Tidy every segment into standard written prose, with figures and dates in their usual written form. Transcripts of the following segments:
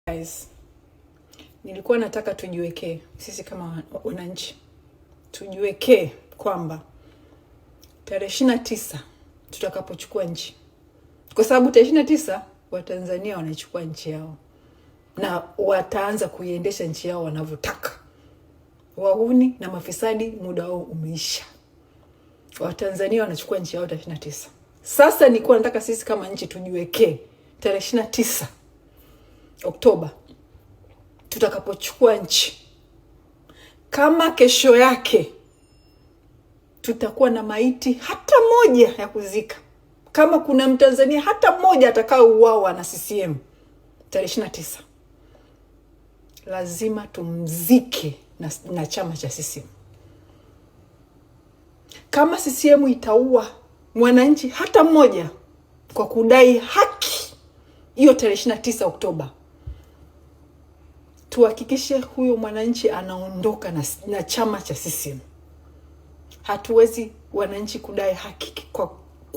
Guys, nilikuwa nataka tujiwekee sisi kama wananchi, tujiwekee kwamba tarehe 29 tutakapochukua nchi, kwa sababu tarehe 29 Watanzania wanachukua nchi yao na wataanza kuiendesha nchi yao wanavyotaka. Wahuni na mafisadi muda wao umeisha. Watanzania wanachukua nchi yao tarehe 29. Sasa nilikuwa nataka sisi kama nchi tujiwekee tarehe 29 Oktoba tutakapochukua nchi, kama kesho yake tutakuwa na maiti hata moja ya kuzika, kama kuna Mtanzania hata mmoja atakayeuawa na CCM tarehe 29, lazima tumzike na chama cha CCM. Kama CCM itaua mwananchi hata mmoja kwa kudai haki hiyo tarehe 29 Oktoba, tuhakikishe huyo mwananchi anaondoka na chama cha CCM. Hatuwezi wananchi kudai haki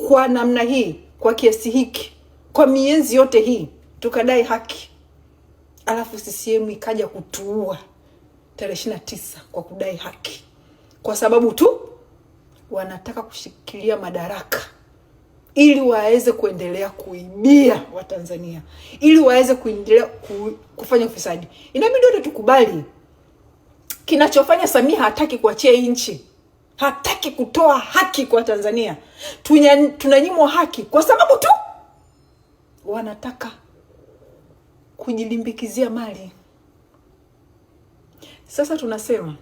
kwa namna hii, kwa kiasi hiki, kwa miezi yote hii tukadai haki, alafu CCM ikaja kutuua tarehe 29 kwa kudai haki, kwa sababu tu wanataka kushikilia madaraka ili waweze kuendelea kuibia Watanzania, ili waweze kuendelea kufanya ufisadi. Inabidi wote tukubali kinachofanya Samia hataki kuachia nchi, hataki kutoa haki kwa Tanzania. Tunanyimwa haki kwa sababu tu wanataka kujilimbikizia mali. Sasa tunasema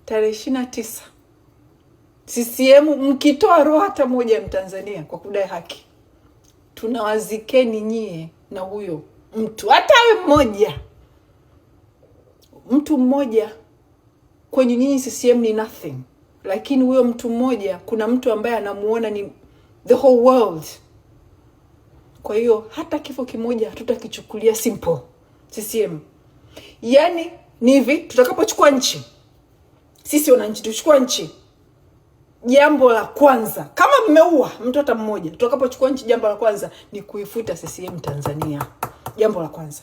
tarehe 29 CCM mkitoa roho hata moja ya Mtanzania kwa kudai haki, tunawazikeni nyie na huyo mtu, hata mmoja. Mtu mmoja kwenye nyinyi CCM ni nothing, lakini huyo mtu mmoja kuna mtu ambaye anamuona ni the whole world. Kwa hiyo hata kifo kimoja hatutakichukulia simple CCM. Yani ni hivi, tutakapochukua nchi, sisi wananchi tuchukua nchi, jambo la kwanza, kama mmeua mtu hata mmoja, tutakapochukua nchi, jambo la kwanza ni kuifuta CCM Tanzania. Jambo la kwanza.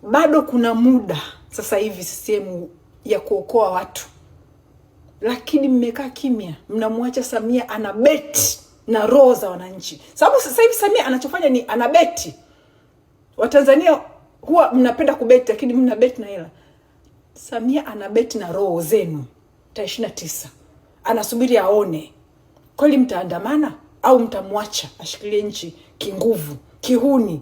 Bado kuna muda sasa hivi CCM ya kuokoa watu, lakini mmekaa kimya, mnamwacha Samia anabeti na roho za wananchi. Sababu sasa hivi Samia anachofanya ni anabeti. Watanzania huwa mnapenda kubeti, lakini mnabeti na hela. Samia anabeti na roho zenu tarehe 29. Anasubiri aone kweli mtaandamana au mtamwacha ashikilie nchi kinguvu, kihuni.